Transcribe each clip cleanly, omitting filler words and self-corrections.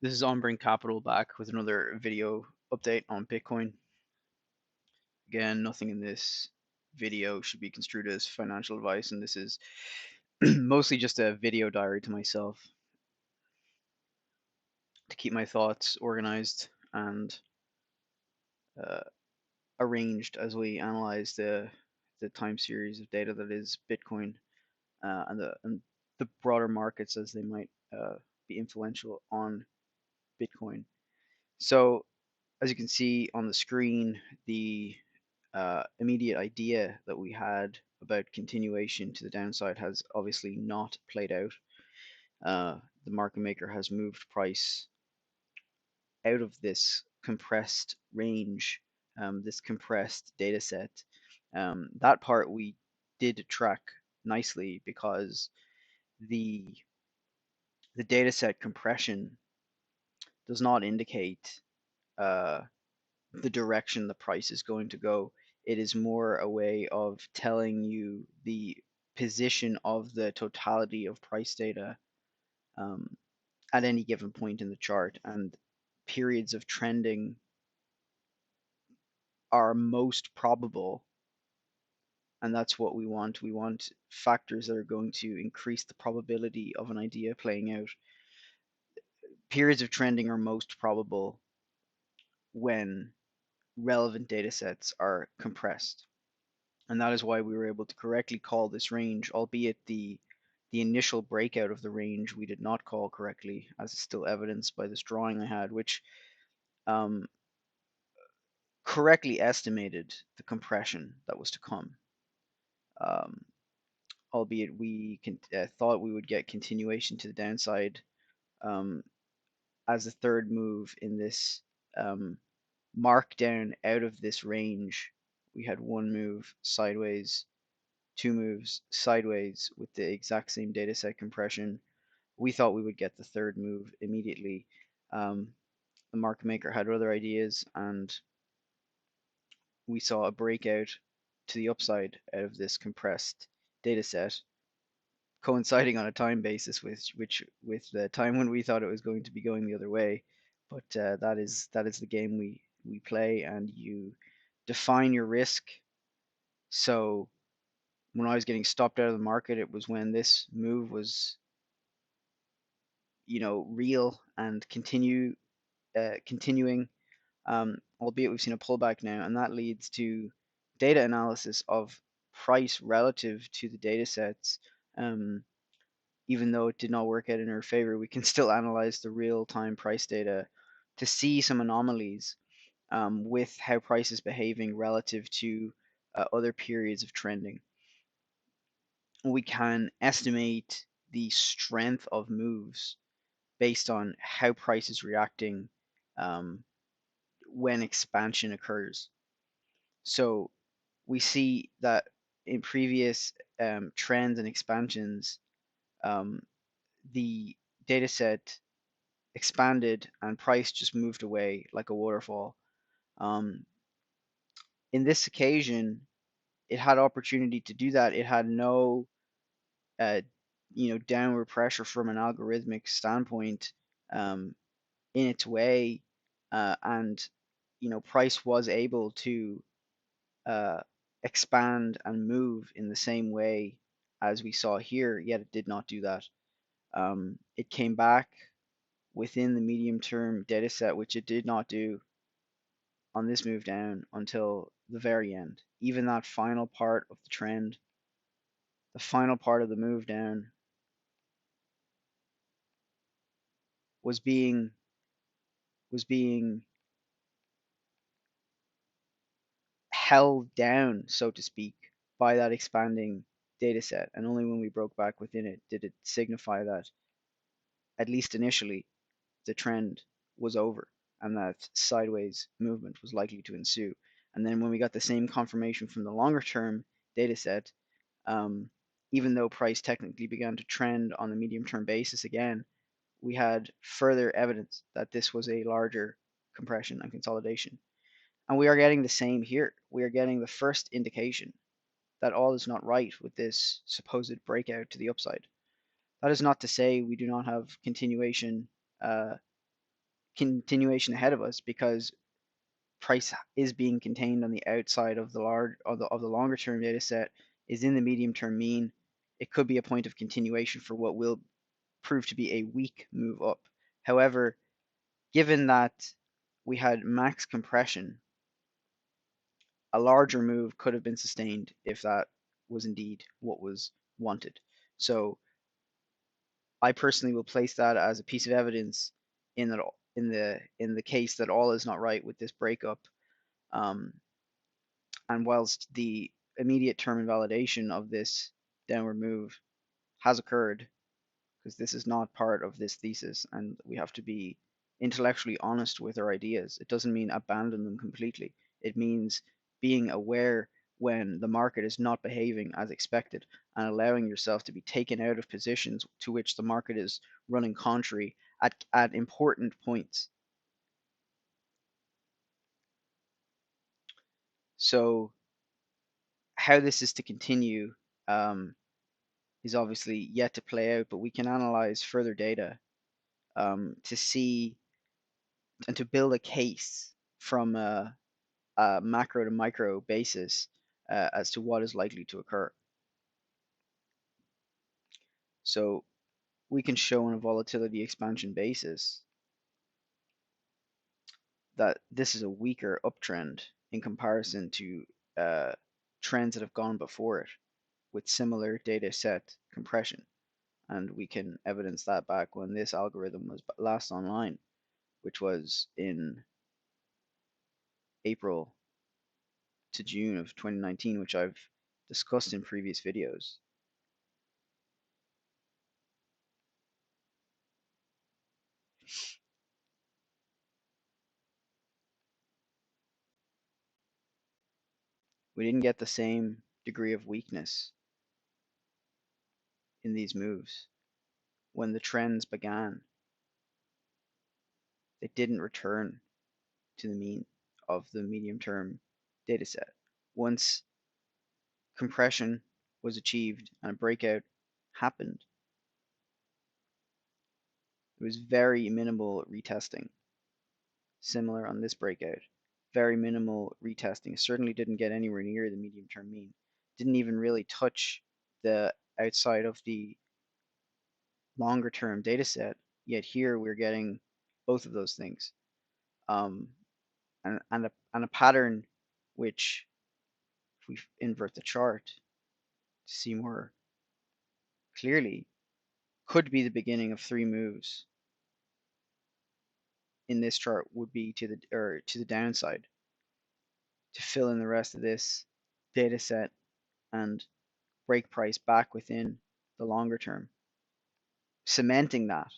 This is On Bring Capital back with another video update on Bitcoin. Again, nothing in this video should be construed as financial advice, and this is mostly just a video diary to myself to keep my thoughts organized and uh, arranged as we analyze the time series of data that is Bitcoin and the broader markets as they might be influential on Bitcoin. So, as you can see on the screen, the immediate idea that we had about continuation to the downside has obviously not played out. The market maker has moved price out of this compressed range, this compressed data set. That part we did track nicely because the the data set compression does not indicate uh, the direction the price is going to go. It is more a way of telling you the position of the totality of price data um, at any given point in the chart. And periods of trending are most probable. And that's what we want. We want factors that are going to increase the probability of an idea playing out. Periods of trending are most probable when relevant data sets are compressed. And that is why we were able to correctly call this range, albeit the initial breakout of the range we did not call correctly, as is still evidenced by this drawing I had, which um, correctly estimated the compression that was to come. Um, Albeit we thought we would get continuation to the downside um, as the third move in this um, markdown out of this range. We had one move sideways, two moves sideways with the exact same data set compression. We thought we would get the third move immediately. Um, the market maker had other ideas, and we saw a breakout to the upside out of this compressed data set, coinciding on a time basis with the time when we thought it was going to be going the other way. But that is the game we play, and you define your risk. So when I was getting stopped out of the market, it was when this move was, real and continuing. Albeit we've seen a pullback now, and that leads to data analysis of price relative to the data sets. Um, Even though it did not work out in our favor, we can still analyze the real-time price data to see some anomalies with how price is behaving relative to other periods of trending. We can estimate the strength of moves based on how price is reacting um, when expansion occurs. So we see that in previous trends and expansions, um, the data set expanded and price just moved away like a waterfall. Um, in this occasion, it had opportunity to do that. It had no, uh, downward pressure from an algorithmic standpoint um, in its way, and price was able to uh, expand and move in the same way as we saw here, yet it did not do that. It came back within the medium term data set, which it did not do on this move down until the very end. Even that final part of the trend, the final part of the move down, was being held down, so to speak, by that expanding data set. And only when we broke back within it did it signify that, at least initially, the trend was over and that sideways movement was likely to ensue. And then when we got the same confirmation from the longer term data set, um, even though price technically began to trend on the medium term basis again, we had further evidence that this was a larger compression and consolidation. And we are getting the same here. We are getting the first indication that all is not right with this supposed breakout to the upside. That is not to say we do not have continuation continuation ahead of us because price is being contained on the outside of the large of the longer term data set, is in the medium term mean. It could be a point of continuation for what will prove to be a weak move up. However, given that we had max compression, a larger move could have been sustained if that was indeed what was wanted. So I personally will place that as a piece of evidence in that in the case that all is not right with this breakup. Um, and whilst the immediate term invalidation of this downward move has occurred, because this is not part of this thesis, and we have to be intellectually honest with our ideas. It doesn't mean abandon them completely. It means being aware when the market is not behaving as expected and allowing yourself to be taken out of positions to which the market is running contrary at important points. So, how this is to continue um, is obviously yet to play out, but we can analyze further data to see and to build a case from a macro to micro basis as to what is likely to occur. So we can show on a volatility expansion basis that this is a weaker uptrend in comparison to trends that have gone before it with similar data set compression. And we can evidence that back when this algorithm was last online, which was in April to June of 2019, which I've discussed in previous videos. We didn't get the same degree of weakness in these moves. When the trends began, they didn't return to the mean of the medium term data set. Once compression was achieved and a breakout happened, it was very minimal retesting. Similar on this breakout. Very minimal retesting. Certainly didn't get anywhere near the medium term mean. Didn't even really touch the outside of the longer term data set. Yet here we're getting both of those things. Um, and a pattern which, if we invert the chart to see more clearly, could be the beginning of three moves in this chart would be to the downside to fill in the rest of this data set and break price back within the longer term, cementing that,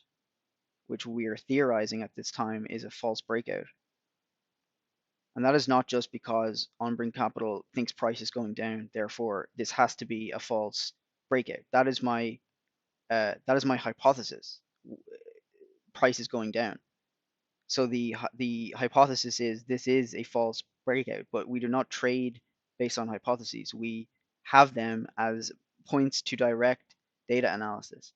which we are theorizing at this time is a false breakout. And that is not just because On-Brink Capital thinks price is going down, therefore this has to be a false breakout. That is my hypothesis. Price is going down. So the hypothesis is this is a false breakout, but we do not trade based on hypotheses. We have them as points to direct data analysis,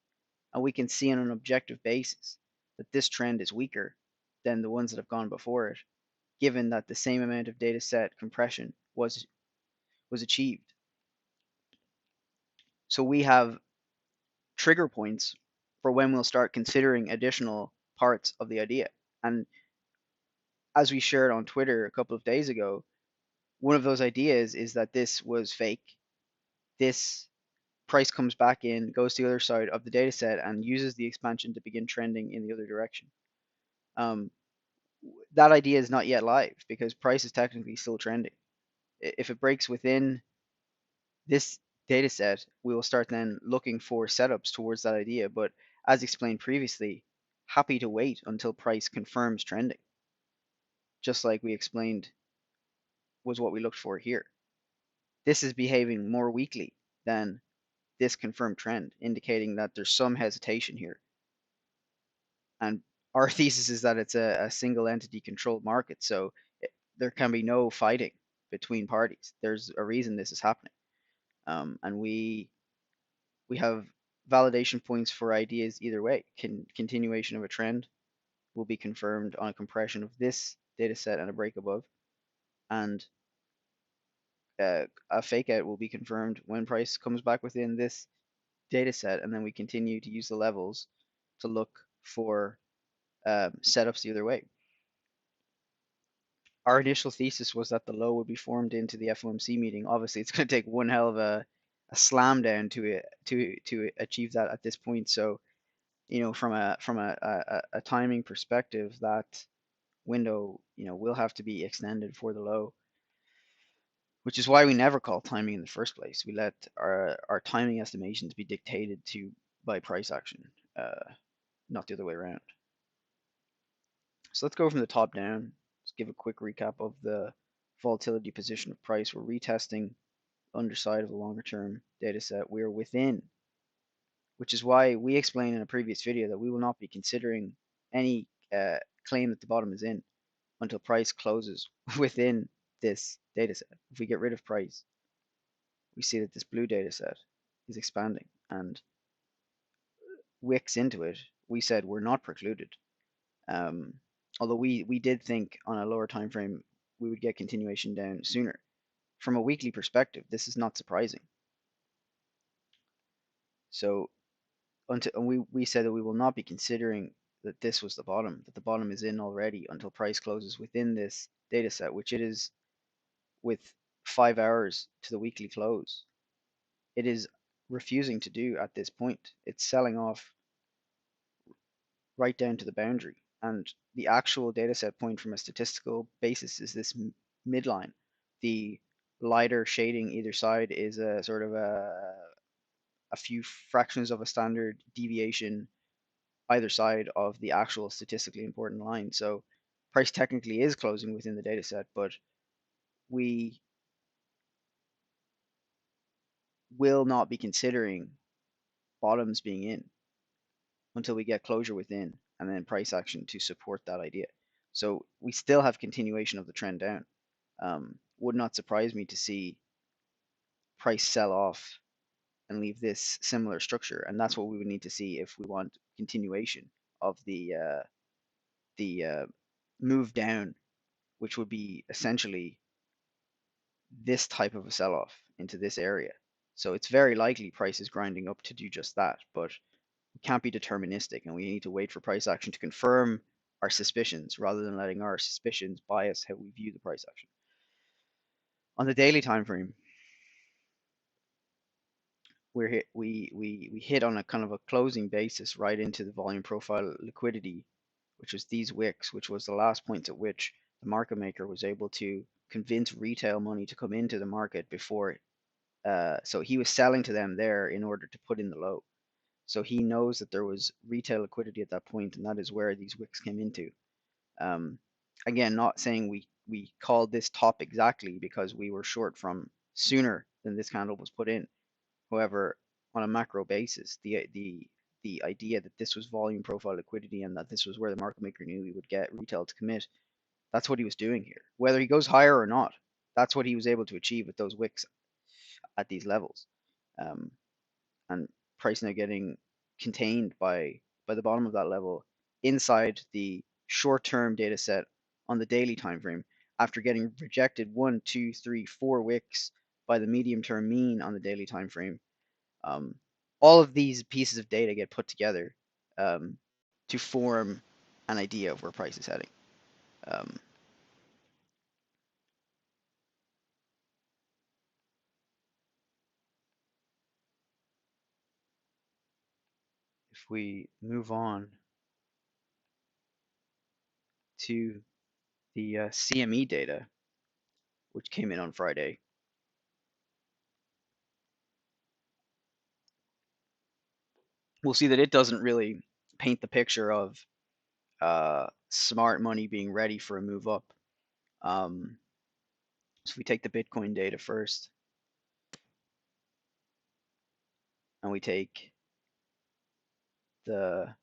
and we can see on an objective basis that this trend is weaker than the ones that have gone before it, given that the same amount of data set compression was achieved. So we have trigger points for when we'll start considering additional parts of the idea. And as we shared on Twitter a couple of days ago, one of those ideas is that this was fake. This price comes back in, goes to the other side of the data set, and uses the expansion to begin trending in the other direction. Um, that idea is not yet live because price is technically still trending. If it breaks within this data set, we will start then looking for setups towards that idea. But as explained previously, happy to wait until price confirms trending, just like we explained was what we looked for here. This is behaving more weakly than this confirmed trend, indicating that there's some hesitation here. And our thesis is that it's a single entity controlled market, so there can be no fighting between parties. There's a reason this is happening, and we have validation points for ideas either way. Continuation of a trend will be confirmed on a compression of this data set and a break above, and a fake out will be confirmed when price comes back within this data set, and then we continue to use the levels to look for setups the other way. Our initial thesis was that the low would be formed into the FOMC meeting. Obviously, it's going to take one hell of a slam down to achieve that at this point. So, from a timing perspective, that window, will have to be extended for the low, which is why we never call timing in the first place. We let our timing estimations be dictated to by price action, not the other way around. So let's go from the top down. Let's give a quick recap of the volatility position of price. We're retesting underside of the longer term data set. We are within, which is why we explained in a previous video that we will not be considering any claim that the bottom is in until price closes within this data set. If we get rid of price, we see that this blue data set is expanding, and wicks into it, we said we're not precluded. Although we did think on a lower time frame we would get continuation down sooner. From a weekly perspective, this is not surprising. So we said that we will not be considering that this was the bottom, that the bottom is in already until price closes within this data set, which it is with 5 hours to the weekly close. It is refusing to do at this point. It's selling off right down to the boundary. And the actual data set point from a statistical basis is this midline. The lighter shading either side is a sort of a few fractions of a standard deviation either side of the actual statistically important line. So price technically is closing within the data set, but we will not be considering bottoms being in until we get closure within and then price action to support that idea. So we still have continuation of the trend down. Would not surprise me to see price sell off and leave this similar structure, and that's what we would need to see if we want continuation of the move down, which would be essentially this type of a sell-off into this area. So it's very likely price is grinding up to do just that, but we can't be deterministic, and we need to wait for price action to confirm our suspicions rather than letting our suspicions bias how we view the price action. On the daily time frame, we hit on a kind of a closing basis right into the volume profile liquidity, which was these wicks, which was the last point at which the market maker was able to convince retail money to come into the market before. So he was selling to them there in order to put in the low. So he knows that there was retail liquidity at that point, and that is where these wicks came into. Again, not saying we called this top exactly because we were short from sooner than this candle was put in. However, on a macro basis, the idea that this was volume profile liquidity and that this was where the market maker knew he would get retail to commit, that's what he was doing here. Whether he goes higher or not, that's what he was able to achieve with those wicks at these levels. And price now getting contained by the bottom of that level inside the short-term data set on the daily time frame after getting rejected 1, 2, 3, 4 wicks by the medium-term mean on the daily time frame. All of these pieces of data get put together to form an idea of where price is heading. If we move on to the CME data, which came in on Friday, we'll see that it doesn't really paint the picture of smart money being ready for a move up. So we take the Bitcoin data first, and we take the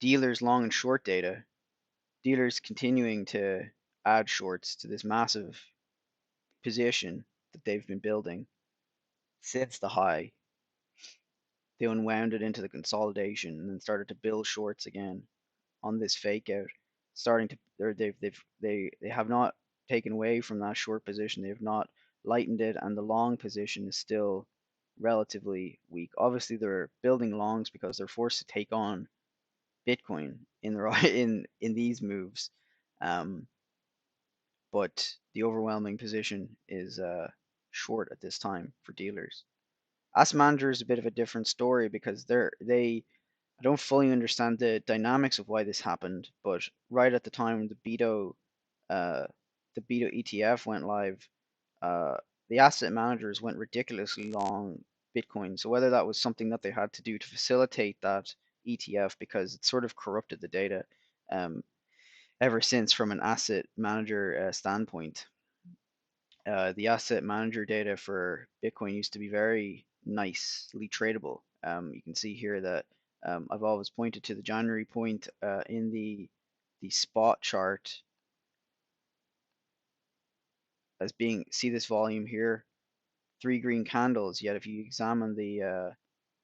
dealers long and short data. Dealers continuing to add shorts to this massive position that they've been building since the high. They unwound it into the consolidation and then started to build shorts again on this fake out, starting to or they have not taken away from that short position. They have not lightened it, and the long position is still relatively weak. Obviously, they're building longs because they're forced to take on Bitcoin in the in these moves. Um, but the overwhelming position is short at this time for dealers. Asset manager is a bit of a different story because they I don't fully understand the dynamics of why this happened, but right at the time uh, the BITO ETF went live, uh, the asset managers went ridiculously long Bitcoin. So whether that was something that they had to do to facilitate that ETF because it sort of corrupted the data um, ever since from an asset manager standpoint. The asset manager data for Bitcoin used to be very nicely tradable. You can see here that I've always pointed to the January point in the spot chart as being, see this volume here, three green candles. Yet if you examine the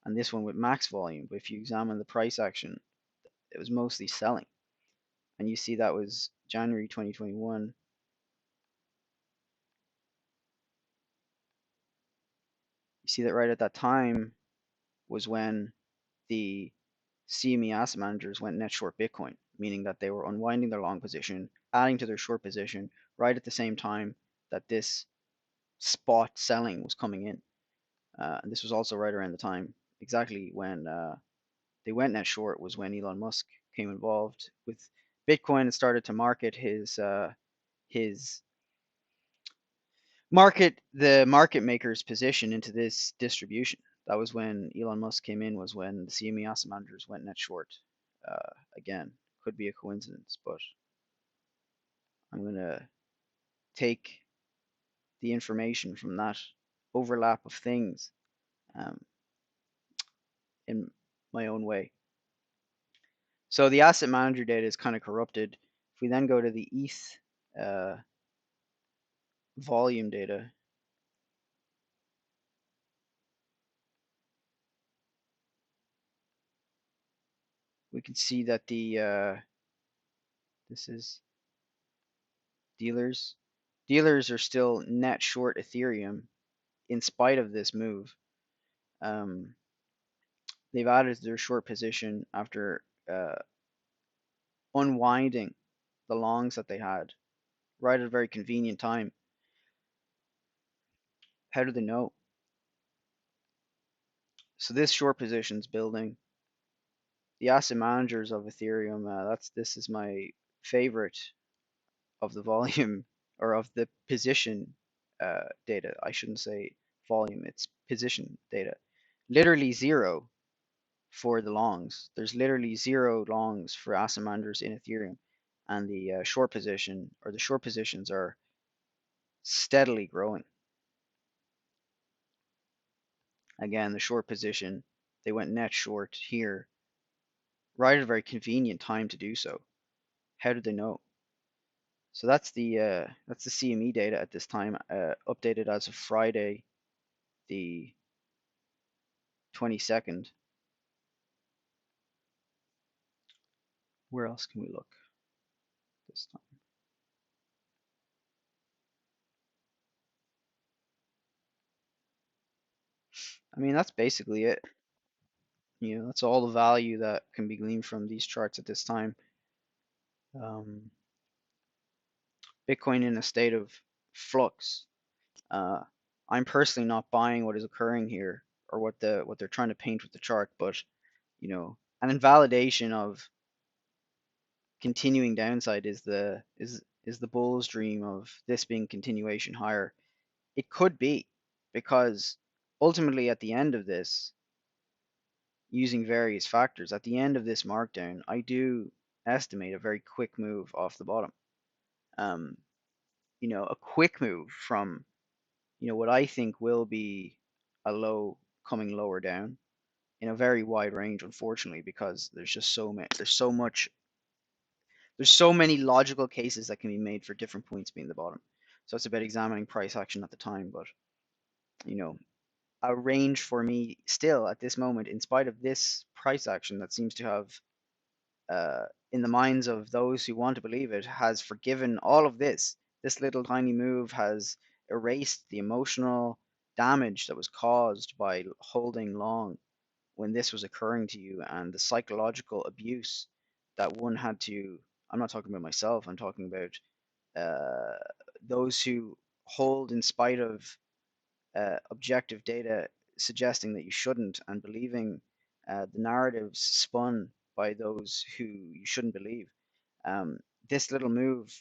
and this one with max volume, but if you examine the price action, it was mostly selling, and you see that was January 2021. You see that right at that time was when the CME asset managers went net short Bitcoin, meaning that they were unwinding their long position, adding to their short position right at the same time that this spot selling was coming in. And this was also right around the time exactly when they went net short was when Elon Musk came involved with Bitcoin and started to market his the market maker's position into this distribution. That was when Elon Musk came in. Was when the CME asset managers went net short. Again, could be a coincidence, but I'm gonna take the information from that overlap of things um, in my own way. So the asset manager data is kind of corrupted. If we then go to the ETH uh, volume data, we can see that the this is dealers. Dealers are still net short Ethereum in spite of this move. Um, they've added to their short position after unwinding the longs that they had right at a very convenient time. How do they know? So this short position is building. The asset managers of Ethereum, this is my favorite of the volume or of the position data. I shouldn't say volume, it's position data. Literally zero for the longs. There's literally zero longs for asset managers in Ethereum, and the short position or the short positions are steadily growing. Again, the short position, they went net short here right at a very convenient time to do so. How did they know? So that's the CME data at this time, updated as of Friday, the 22nd. Where else can we look this time? I mean, that's basically it. That's all the value that can be gleaned from these charts at this time. Um, Bitcoin in a state of flux. Uh, I'm personally not buying what is occurring here or what they're trying to paint with the chart, but an invalidation of continuing downside is the bull's dream of this being continuation higher. It could be because ultimately at the end of this, using various factors, at the end of this markdown, I do estimate a very quick move off the bottom. Um, a quick move from what I think will be a low coming lower down in a very wide range, unfortunately, because there's so many logical cases that can be made for different points being the bottom. So it's about examining price action at the time, but you know, a range for me still at this moment, in spite of this price action that seems to have in the minds of those who want to believe it, has forgiven all of this. This little tiny move has erased the emotional damage that was caused by holding long when this was occurring to you, and the psychological abuse that one had to. I'm not talking about myself, I'm talking about uh, those who hold in spite of objective data suggesting that you shouldn't, and believing the narratives spun by those who you shouldn't believe. Um, this little move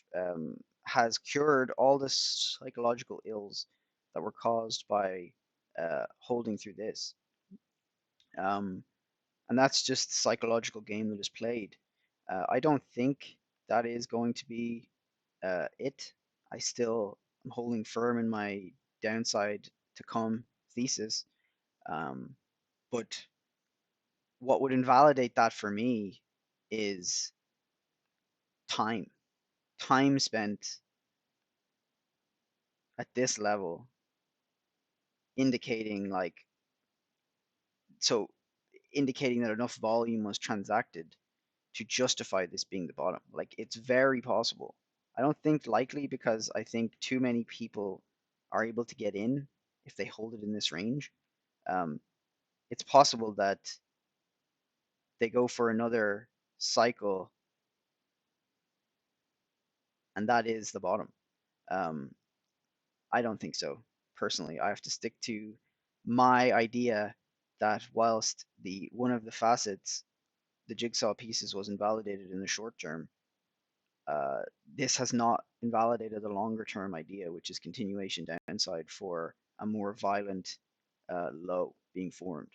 has cured all the psychological ills that were caused by holding through this. Um, and that's just the psychological game that is played. I don't think that is going to be it. I still am holding firm in my downside to come thesis. Um, but what would invalidate that for me is time. Time spent at this level indicating like so indicating that enough volume was transacted to justify this being the bottom. Like it's very possible. I don't think likely because I think too many people are able to get in if they hold it in this range. Um, it's possible that they go for another cycle and that is the bottom. Um, I don't think so. Personally, I have to stick to my idea that whilst the one of the facets, the jigsaw pieces, was invalidated in the short term, uh, this has not invalidated the longer term idea, which is continuation downside for a more violent low being formed.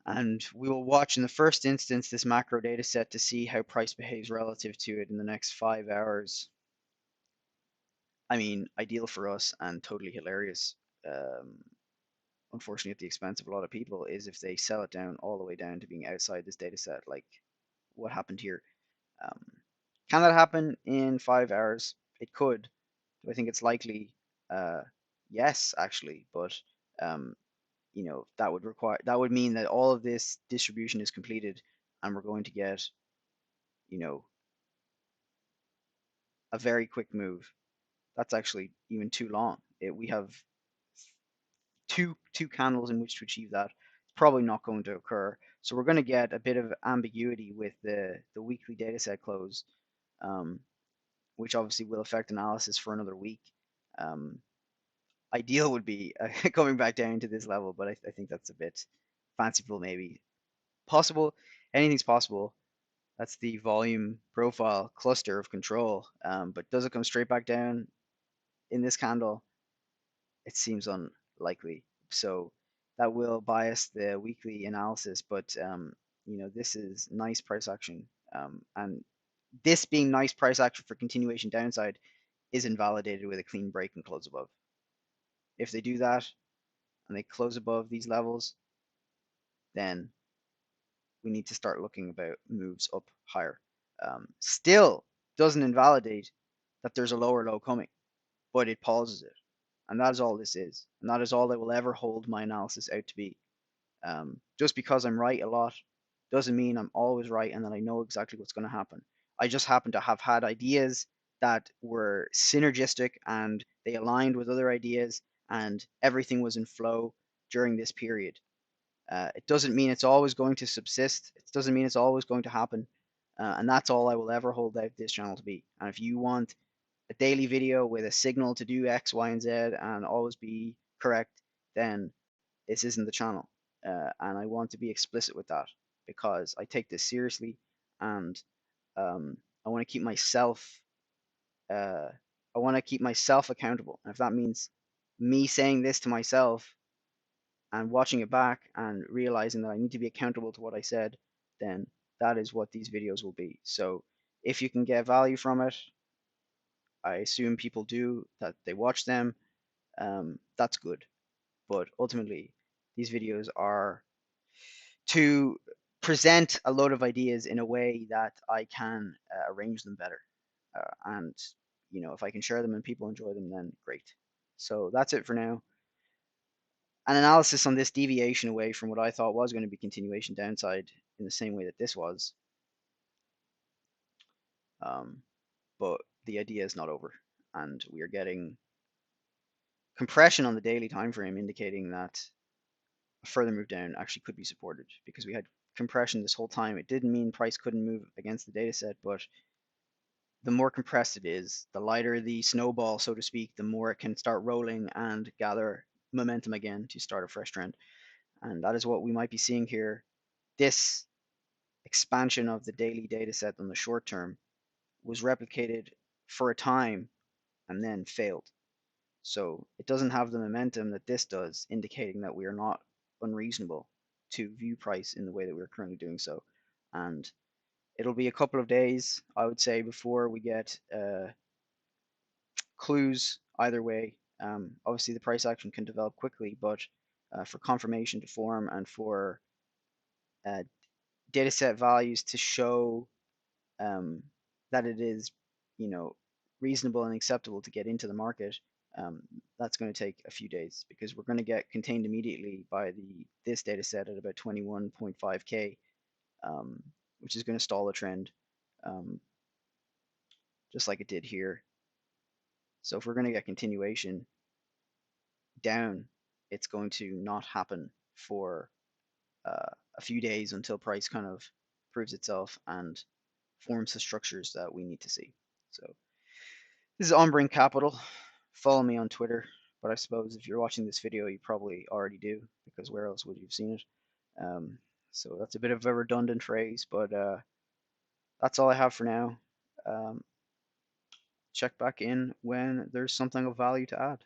And we will watch in the first instance this macro data set to see how price behaves relative to it in the next 5 hours. I mean, ideal for us and totally hilarious. Um, Unfortunately, at the expense of a lot of people, is if they sell it down all the way down to being outside this data set. Like, what happened here? Um, can that happen in 5 hours? It could. Do I think it's likely? Uh, yes, actually, but um, that would mean that all of this distribution is completed, and we're going to get you know a very quick move. That's actually even too long. We have two candles in which to achieve that. It's probably not going to occur. So we're going to get a bit of ambiguity with the weekly data set close, um, which obviously will affect analysis for another week. Um, Ideal would be coming back down to this level, but I think that's a bit fanciful, maybe. Possible, anything's possible. That's the volume profile cluster of control. But does it come straight back down in this candle? It seems unlikely. So that will bias the weekly analysis. But this is nice price action, and this being nice price action for continuation downside is invalidated with a clean break and close above. If they do that and they close above these levels, then we need to start looking about moves up higher. Still doesn't invalidate that there's a lower low coming, but it pauses it. And that is all this is. And that is all that will ever hold my analysis out to be. Just because I'm right a lot doesn't mean I'm always right and that I know exactly what's going to happen. I just happen to have had ideas that were synergistic and they aligned with other ideas and everything was in flow during this period. It doesn't mean it's always going to subsist. It doesn't mean it's always going to happen. And that's all I will ever hold out this channel to be. And if you want a daily video with a signal to do X, Y, and Z and always be correct, then this isn't the channel. And I want to be explicit with that because I take this seriously and I want to keep myself uh, I want to keep myself accountable. And if that means me saying this to myself and watching it back and realizing that I need to be accountable to what I said, then that is what these videos will be. So if you can get value from it, I assume people do, that they watch them, that's good. But ultimately, these videos are to present a load of ideas in a way that I can arrange them better. And, if I can share them and people enjoy them, then great. So that's it for now. An analysis on this deviation away from what I thought was going to be continuation downside in the same way that this was. But the idea is not over, and we are getting compression on the daily time frame indicating that a further move down actually could be supported because we had compression this whole time. It didn't mean price couldn't move against the data set, but the more compressed it is, the lighter the snowball, so to speak, the more it can start rolling and gather momentum again to start a fresh trend. And that is what we might be seeing here. This expansion of the daily data set on the short term was replicated for a time and then failed. So it doesn't have the momentum that this does, indicating that we are not unreasonable to view price in the way that we're currently doing so. And it'll be a couple of days, I would say, before we get clues either way. Obviously, the price action can develop quickly, but for confirmation to form and for uh, data set values to show um, that it is, you know, reasonable and acceptable to get into the market, um, that's going to take a few days because we're going to get contained immediately by this data set at about 21.5k, um, which is going to stall the trend, um, just like it did here. So if we're going to get continuation down, it's going to not happen for a few days until price kind of proves itself and forms the structures that we need to see. So this is OnBrain Capital. Follow me on Twitter, but I suppose if you're watching this video, you probably already do because where else would you have seen it? So that's a bit of a redundant phrase, but that's all I have for now. Um, check back in when there's something of value to add.